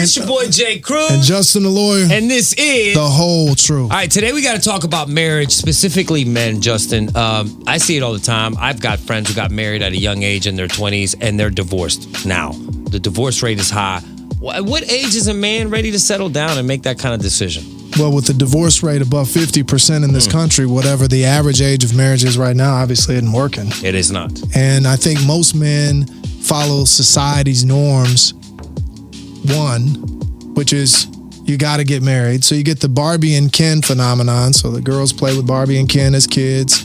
It's your boy Jay Kruz. And Justin the lawyer. And this is The Whole Truth. All right, today we got to talk about marriage, specifically men, Justin. I see it all the time. I've got friends who got married at a young age in their 20s, and they're divorced now. The divorce rate is high. What age is a man ready to settle down and make that kind of decision? Well, with the divorce rate above 50% in this country, whatever the average age of marriage is right now, obviously it isn't working. It is not. And I think most men follow society's norms. One, which is you got to get married. So you get the Barbie and Ken phenomenon. So the girls play with Barbie and Ken as kids.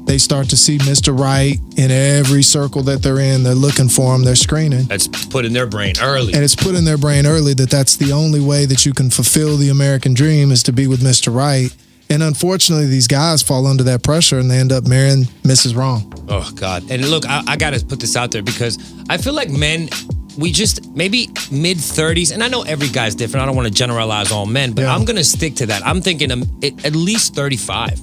They start to see Mr. Right in every circle that they're in. They're looking for him. They're screening. That's put in their brain early. And it's put in their brain early that that's the only way that you can fulfill the American dream is to be with Mr. Right. And unfortunately, these guys fall under that pressure and they end up marrying Mrs. Wrong. Oh, God. And look, I got to put this out there because I feel like men, we just maybe mid-30s, and I know every guy's different. I don't want to generalize all men, but I'm going to stick to that. I'm thinking at least 35.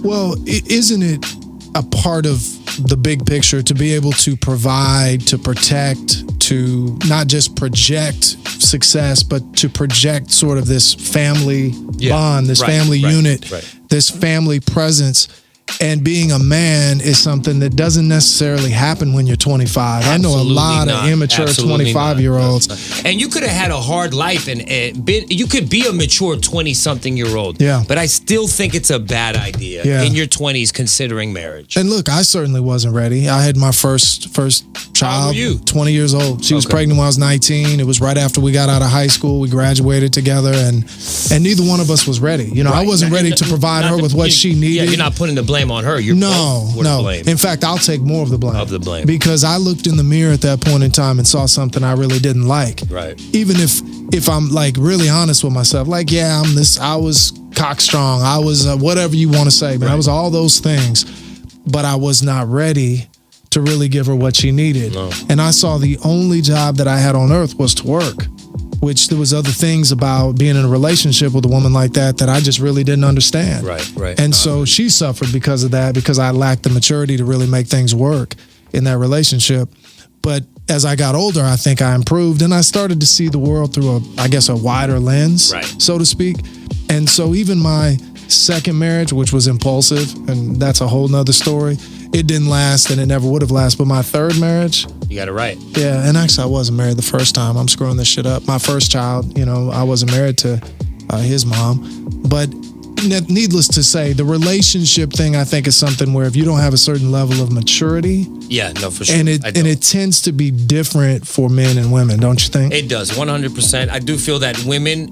Well, isn't it a part of the big picture to be able to provide, to protect, to not just project success, but to project sort of this family bond, this family unit, this family presence? And being a man is something that doesn't necessarily happen when you're 25. I know a lot of immature 25-year-olds. And you could have had a hard life and you could be a mature 20-something-year-old. Yeah. But I still think it's a bad idea in your 20s considering marriage. And look, I certainly wasn't ready. I had my first child, How old were you? 20 years old. She was pregnant when I was 19. It was right after we got out of high school. We graduated together, and neither one of us was ready. You know, I wasn't ready to provide her with what she needed. Yeah, you're not putting the blame on her. You're no. blame. In fact, I'll take more of the blame. Because I looked in the mirror at that point in time and saw something I really didn't like. Right. Even if I'm like really honest with myself, like, yeah, I was cockstrong. I was whatever you want to say, man. I was all those things, but I was not ready to really give her what she needed. No. And I saw the only job that I had on earth was to work, which there was other things about being in a relationship with a woman like that I just really didn't understand. Right. And so she suffered because of that, because I lacked the maturity to really make things work in that relationship. But as I got older, I think I improved and I started to see the world through a wider lens, so to speak. And so even my second marriage, which was impulsive, and that's a whole nother story, it didn't last and it never would have lasted. But my third marriage, you got it right. Yeah, and actually I wasn't married the first time. I'm screwing this shit up. My first child, I wasn't married to his mom. But needless to say, the relationship thing, I think, is something where if you don't have a certain level of maturity, for sure. And it tends to be different for men and women, don't you think? It does, 100%. I do feel that women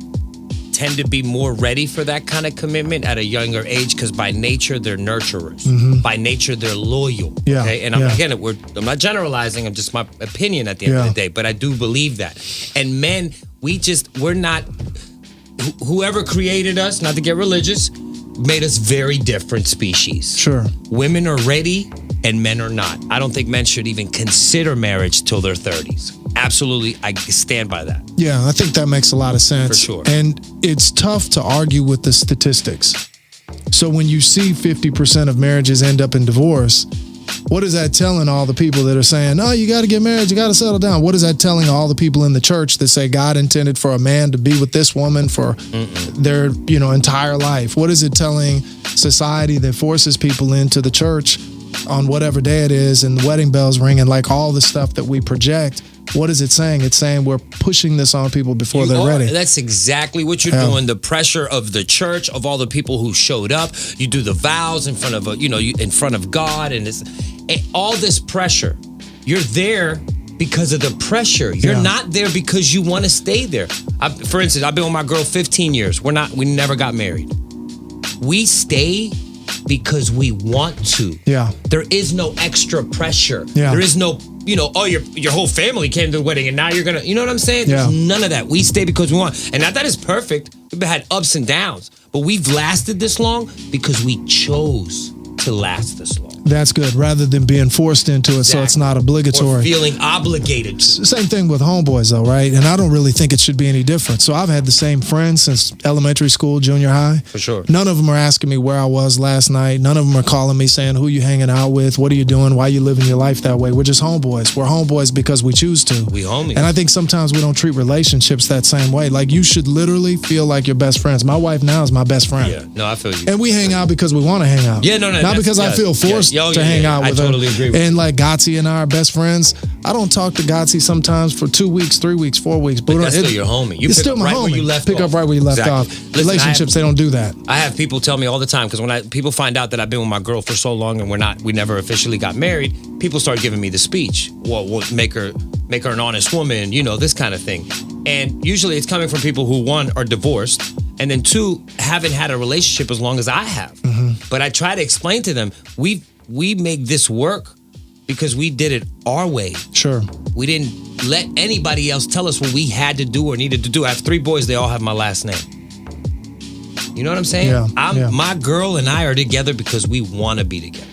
tend to be more ready for that kind of commitment at a younger age because by nature they're nurturers. Mm-hmm. By nature they're loyal. Yeah. Okay? And I'm not generalizing. I'm just my opinion at the end of the day. But I do believe that. And men, we're not. Whoever created us, not to get religious, made us very different species. Sure. Women are ready and men are not. I don't think men should even consider marriage till their 30s. Absolutely, I stand by that. Yeah, I think that makes a lot of sense. For sure. And it's tough to argue with the statistics. So when you see 50% of marriages end up in divorce, what is that telling all the people that are saying, no, you got to get married, you got to settle down? What is that telling all the people in the church that say God intended for a man to be with this woman for their entire life? What is it telling society that forces people into the church on whatever day it is and the wedding bells ringing, like all the stuff that we project? What is it saying? It's saying we're pushing this on people before they're ready. That's exactly what you're doing. The pressure of the church, of all the people who showed up. You do the vows in front of in front of God, and all this pressure. You're there because of the pressure. You're not there because you want to stay there. For instance, I've been with my girl 15 years. We never got married. We stay because we want to. Yeah. There is no extra pressure. Yeah. There is no, your whole family came to the wedding and now you're going to, you know what I'm saying? Yeah. There's none of that. We stay because we want. And not that is perfect. We've had ups and downs. But we've lasted this long because we chose to last this long. That's good, rather than being forced into it, so it's not obligatory. Or feeling obligated to. Same thing with homeboys, though, right? And I don't really think it should be any different. So I've had the same friends since elementary school, junior high. For sure. None of them are asking me where I was last night. None of them are calling me saying, who you hanging out with? What are you doing? Why you living your life that way? We're just homeboys. We're homeboys because we choose to. We homies. And I think sometimes we don't treat relationships that same way. Like, you should literally feel like your best friends. My wife now is my best friend. Yeah, no, I feel you. And we hang out because we want to hang out. Yeah, no, not because I feel forced to hang out with her. I totally agree with you. And like Gotsy and I are best friends. I don't talk to Gotsy sometimes for 2 weeks, 3 weeks, 4 weeks. But that's still your homie. You it's pick still up my right homie. where you left pick off. up right where you left Exactly. off. Listen, Relationships, they don't do that. I have people tell me all the time, because when people find out that I've been with my girl for so long and we never officially got married, people start giving me the speech. Well, we'll make her an honest woman, this kind of thing. And usually it's coming from people who, one, are divorced, and then two, haven't had a relationship as long as I have. Mm-hmm. But I try to explain to them, we make this work because we did it our way. Sure. We didn't let anybody else tell us what we had to do or needed to do. I have 3 boys, they all have my last name. You know what I'm saying? Yeah. My girl and I are together because we want to be together.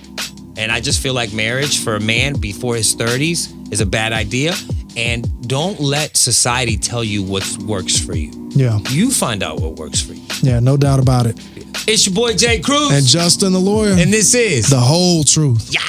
And I just feel like marriage for a man before his 30s is a bad idea. And don't let society tell you what works for you. Yeah. You find out what works for you. Yeah, no doubt about it. It's your boy, Jay Kruz. And Justin the Lawyer. And this is The Whole Truth. Yeah.